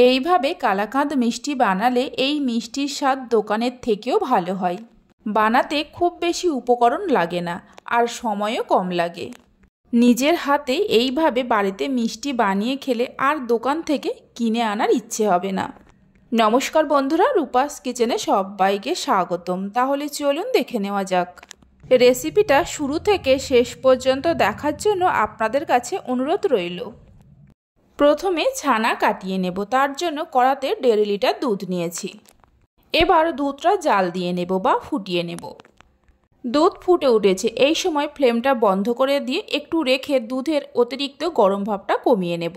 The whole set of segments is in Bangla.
এইভাবে কালাকাঁদ মিষ্টি বানালে এই মিষ্টির স্বাদ দোকানের থেকেও ভালো হয়। বানাতে খুব বেশি উপকরণ লাগে না আর সময়ও কম লাগে। নিজের হাতে এইভাবে বাড়িতে মিষ্টি বানিয়ে খেলে আর দোকান থেকে কিনে আনার ইচ্ছে হবে না। নমস্কার বন্ধুরা, রূপাস কিচেনে সবাইকে স্বাগতম। তাহলে চলুন দেখে নেওয়া যাক। রেসিপিটা শুরু থেকে শেষ পর্যন্ত দেখার জন্য আপনাদের কাছে অনুরোধ রইল। প্রথমে ছানা কাটিয়ে নেব। তার জন্য কড়াতে 1.5 লিটার দুধ নিয়েছি। এবার দুধটা জাল দিয়ে নেব বা ফুটিয়ে নেব। দুধ ফুটে উঠেছে। এই সময় ফ্লেমটা বন্ধ করে দিয়ে একটু রেখে দুধের অতিরিক্ত গরম ভাবটা কমিয়ে নেব।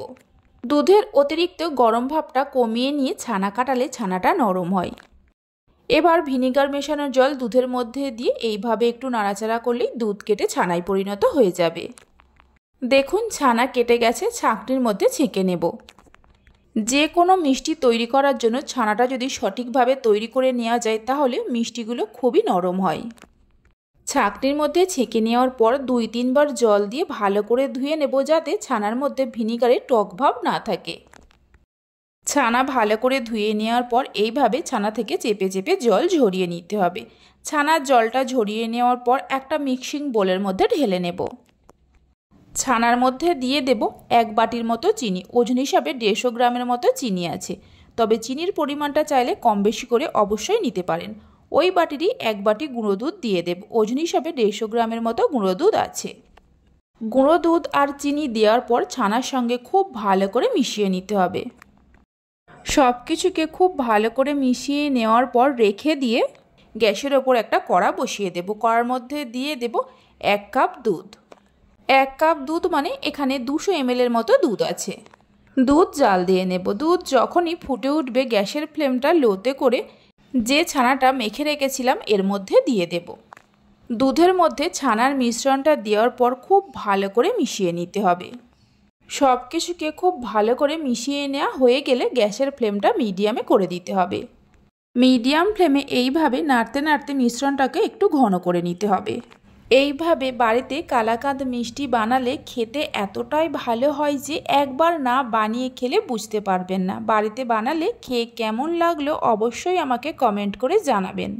দুধের অতিরিক্ত গরম ভাবটা কমিয়ে নিয়ে ছানা কাটালে ছানাটা নরম হয়। এবার ভিনিগার মেশানো জল দুধের মধ্যে দিয়ে এইভাবে একটু নাড়াচাড়া করলেই দুধ কেটে ছানায় পরিণত হয়ে যাবে। দেখুন ছানা কেটে গেছে। ছাঁকনির মধ্যে ছেঁকে নেব। যে কোনো মিষ্টি তৈরি করার জন্য ছানাটা যদি সঠিকভাবে তৈরি করে নেওয়া যায় তাহলে মিষ্টিগুলো খুবই নরম হয়। ছাঁকনির মধ্যে ছেঁকে নেওয়ার পর 2-3 বার জল দিয়ে ভালো করে ধুয়ে নেব, যাতে ছানার মধ্যে ভিনিগারের টক ভাব না থাকে। ছানা ভালো করে ধুয়ে নেওয়ার পর এইভাবে ছানা থেকে চেপে চেপে জল ঝরিয়ে নিতে হবে। ছানার জলটা ঝরিয়ে নেওয়ার পর একটা মিক্সিং বোলের মধ্যে ঢেলে নেব। ছানার মধ্যে দিয়ে দেব 1 বাটির মতো চিনি। ওজন হিসাবে 150 গ্রামের মতো চিনি আছে, তবে চিনির পরিমাণটা চাইলে কম বেশি করে অবশ্যই নিতে পারেন। ওই বাটিরই 1 বাটি গুঁড়ো দুধ দিয়ে দেব। ওজন হিসাবে 150 গ্রামের মতো গুঁড়ো দুধ আছে। গুঁড়ো দুধ আর চিনি দেওয়ার পর ছানার সঙ্গে খুব ভালো করে মিশিয়ে নিতে হবে। সব কিছুকে খুব ভালো করে মিশিয়ে নেওয়ার পর রেখে দিয়ে গ্যাসের ওপর একটা কড়া বসিয়ে দেব। কড়ার মধ্যে দিয়ে দেব 1 কাপ দুধ। 1 কাপ দুধ মানে এখানে 200 ml এর মতো দুধ আছে। দুধ জাল দিয়ে নেব। দুধ যখনই ফুটে উঠবে গ্যাসের ফ্লেমটা লোতে করে যে ছানাটা মেখে রেখেছিলাম এর মধ্যে দিয়ে দেব। দুধের মধ্যে ছানার মিশ্রণটা দেওয়ার পর খুব ভালো করে মিশিয়ে নিতে হবে। সব কিছুকে খুব ভালো করে মিশিয়ে নেওয়া হয়ে গেলে গ্যাসের ফ্লেমটা মিডিয়ামে করে দিতে হবে। মিডিয়াম ফ্লেমে এইভাবে নাড়তে নাড়তে মিশ্রণটাকে একটু ঘন করে নিতে হবে। এইভাবে বাড়িতে কালাকাঁদ মিষ্টি বানালে খেতে এতটাই ভালো হয় যে একবার না বানিয়ে খেলে বুঝতে পারবেন না। বাড়িতে বানালে খেয়ে কেমন লাগলো অবশ্যই আমাকে কমেন্ট করে জানাবেন।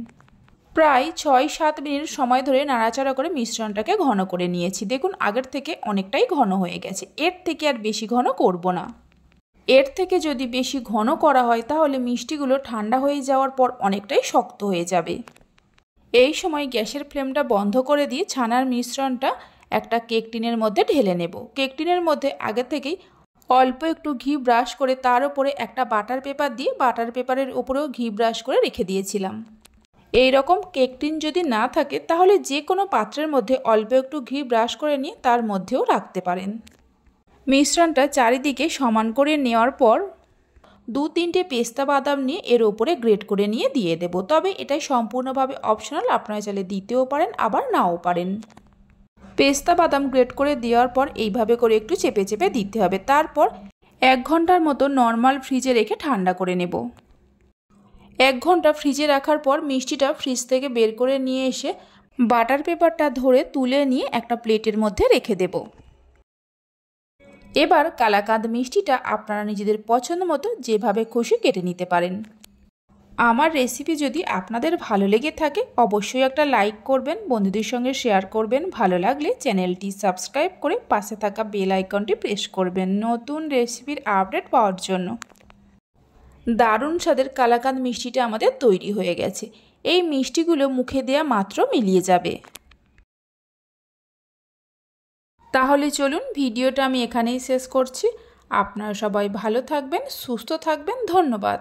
প্রায় 6-7 মিনিট সময় ধরে নাড়াচাড়া করে মিশ্রণটাকে ঘন করে নিয়েছি। দেখুন আগের থেকে অনেকটাই ঘন হয়ে গেছে। এর থেকে আর বেশি ঘন করব না। এর থেকে যদি বেশি ঘন করা হয় তাহলে মিষ্টিগুলো ঠান্ডা হয়ে যাওয়ার পর অনেকটাই শক্ত হয়ে যাবে। এই সময় গ্যাসের ফ্লেমটা বন্ধ করে দিয়ে ছানার মিশ্রণটা একটা কেক টিনের মধ্যে ঢেলে নেব। কেক টিনের মধ্যে আগে থেকেই অল্প একটু ঘি ব্রাশ করে তার উপরে একটা বাটার পেপার দিয়ে বাটার পেপারের উপরেও ঘি ব্রাশ করে রেখে দিয়েছিলাম। এই রকম কেক টিন যদি না থাকে তাহলে যে কোনো পাত্রের মধ্যে অল্প একটু ঘি ব্রাশ করে নিয়ে তার মধ্যেও রাখতে পারেন। মিশ্রণটা চারিদিকে সমান করে নেওয়ার পর 2-3টে পেস্তা বাদাম নিয়ে এর ওপরে গ্রেট করে নিয়ে দিয়ে দেব। তবে এটাই সম্পূর্ণভাবে অপশনাল, আপনারা চাইলে দিতেও পারেন আবার নাও পারেন। পেস্তা বাদাম গ্রেট করে দেওয়ার পর এইভাবে করে একটু চেপে চেপে দিতে হবে। তারপর 1 ঘন্টার মতো নর্মাল ফ্রিজে রেখে ঠান্ডা করে নেব। 1 ঘন্টা ফ্রিজে রাখার পর মিষ্টিটা ফ্রিজ থেকে বের করে নিয়ে এসে বাটার পেপারটা ধরে তুলে নিয়ে একটা প্লেটের মধ্যে রেখে দেব। এবার কালাকাঁদ মিষ্টিটা আপনারা নিজেদের পছন্দ মতো যেভাবে খুশি কেটে নিতে পারেন। আমার রেসিপি যদি আপনাদের ভালো লেগে থাকে অবশ্যই একটা লাইক করবেন, বন্ধুদের সঙ্গে শেয়ার করবেন। ভালো লাগলে চ্যানেলটি সাবস্ক্রাইব করে পাশে থাকা বেল আইকনটি প্রেস করবেন নতুন রেসিপির আপডেট পাওয়ার জন্য। দারুণ স্বাদের কালাকাঁদ মিষ্টিটা আমাদের তৈরি হয়ে গেছে। এই মিষ্টিগুলো মুখে দেওয়া মাত্র মিলিয়ে যাবে। তাহলে চলুন ভিডিওটা আমি এখানেই শেষ করছি। আপনারা সবাই ভালো থাকবেন, সুস্থ থাকবেন। ধন্যবাদ।